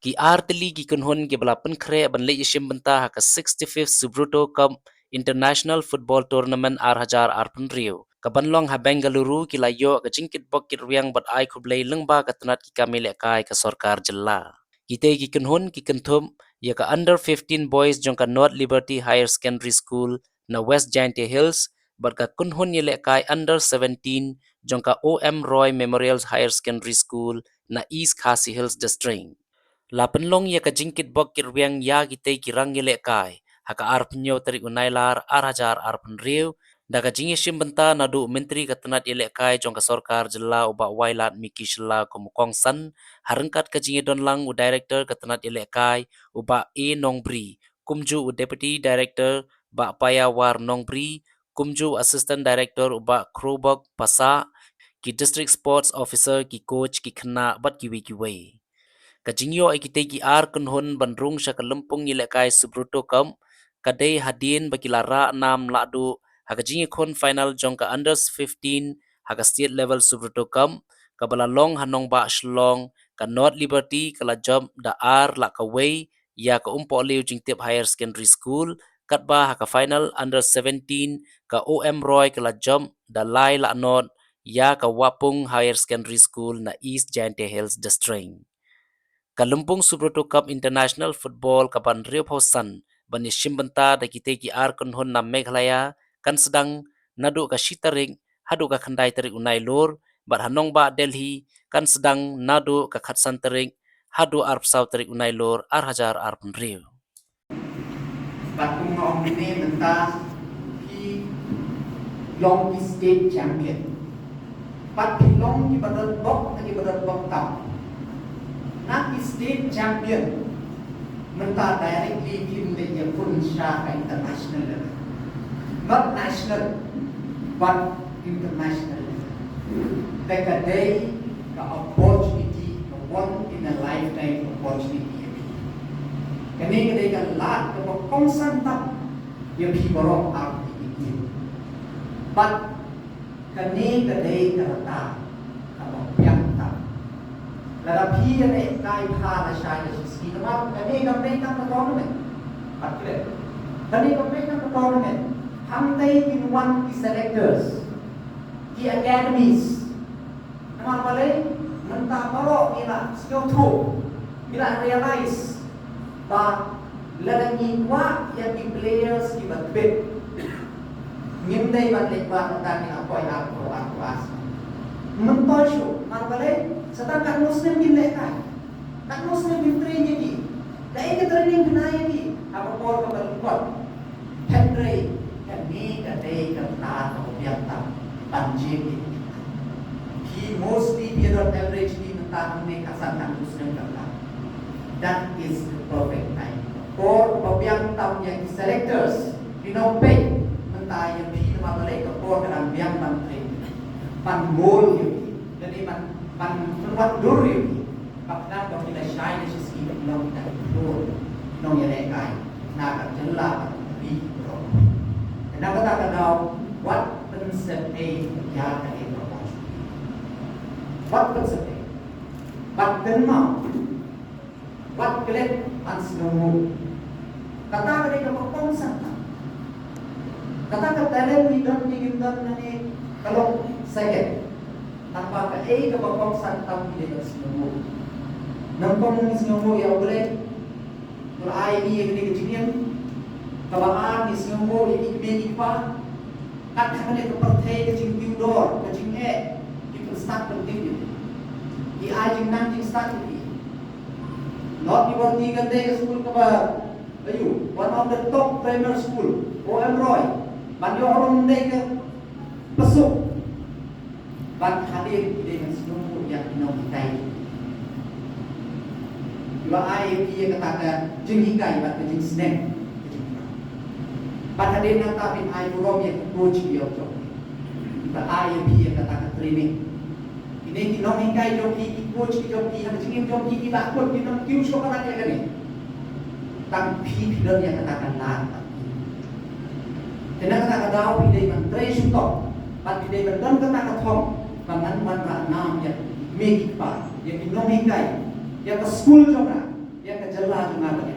Ki artili ki kunhun ki balapan kre ban le ishim banta ha ka 65th Subruto Cup International Football Tournament Hajar Arpun Rio. Kabanlong ha Bengaluru ki layo ka jingkit bok kit riang bat ai kublay lengba ka tunat ki kamile kai ka sorkar jella. Kite ki kunhun ki kentum ya ka under 15 boys jong ka North Liberty Higher Secondary School na West Giante Hills bat ka kunhun yele kai under 17 jong ka OM Roy Memorials Higher Secondary School na East Khasi Hills District. Lapenlong ya ka jingkit bok kirwiang ya gite kirang yele kai haka arpnyo tari unailar arhajar arpen riu daga jingi shimbenta nadu menteri katanat yele kai jong ka sorkar jela uba wailat miki shela komukong san harengkat ka jingi donlang u director katanat yele kai uba e nongbri kumju u deputy director ba paya war nongbri kumju assistant director uba krobok pasa ki district sports officer ki coach ki khna bat ki wiki Kajingyo ay kitay ki ar kunhun bandrung sa kalumpong nilakay subruto kam kaday hadin bakilara nam ladu hakajingi kon final jong ka under 15 haka state level subruto kam kabalalong hanong ba shlong ka North Liberty kala job da ar la kaway ya ka umpo liu jingtip higher secondary school katba haka final under 17 ka OM Roy kala job da lai la not ya ka wapung higher secondary school na East Giante Hills District. Kalumpong Subroto Cup International Football kapan Rio Pausan bani shimbanta da kite ki ar kunhun na Meghalaya kan sedang nadu ka Shitarik hadu ka khandai tarik unai lor bat hanong ba Delhi kan sedang nadu ka Khatsan tarik hadu arp sau tarik unai lor ar hajar arpun Rio. Bakung ngom ini mentah pi long ki state champion. Pat pi long ki badan bok tau. Nak state champion mentah directly in the Purnisha international level, not national but international level. Like a day, the opportunity, the one in a lifetime opportunity. Kami kadai kan lat the constant tap yang people out itu. But kami kadai kereta kalau piang tap. Lada pia ne kai pha la shai la ski na ma kani kam nei kam tournament patle kani kam nei kam tournament ham dai in one ki selectors ki academies nama balai menta paro ila skill to bila realize ba lada ni wa ya ki players ki batbet ngim dai bat lek ba ta ni apoi aku as mentosho marbalai sedangkan muslim bin lekai tak muslim bin training di dai ke training binaya di apa por ka berkuat hendrei kami kadai ka ta ko biata panji di he mostly the average di mentah ni kasan muslim ka that is the perfect time por pabiang tam yang selectors pinompay mentah yang pi ma balai ka por ka biang mantri pan gol yun. Jadi pan buat dur yun. Kapag daw kita shine sa ski ng kita dur nong yan kay na katjala bi bro. Kaya kata daw what concept a ya ka e propose. What concept a? But then ma what collect ansno kata ka propose sa kata ka talent ni don ni gindan na ni kalau second, tanpa ka ka bakong santam hindi ka sinumo. Nampang ni sinumo ya boleh. Kalau ay ni yang ni kejadian, kabaan ni sinumo yang ikbegi pa, kat kami ke partai kejing Tudor, kejing kita start penting. Di ay jing nang jing start ini. Not Liberty gande ke school ka ba? Ayu, one of the top primary school, OM Roy. Banyo orang dai ke pasuk ban hadir dengan seluruh yang kita dua ayat dia katakan jenghikai ban kejing seneng ban hadir nak bin ayat rom yang coach dia tu ban ayat dia katakan training ini kinong hikai joki coach ki joki hang jengin joki ki bakut kinong kiu sokaran ya kan tang pi pilon yang katakan lah Kena kata daw pidai man tres sutok, pat pidai man don kata kathom, pangan man ra nam ya megi pa, ya kinong hingkai, ya ka school jona, jala juga bagi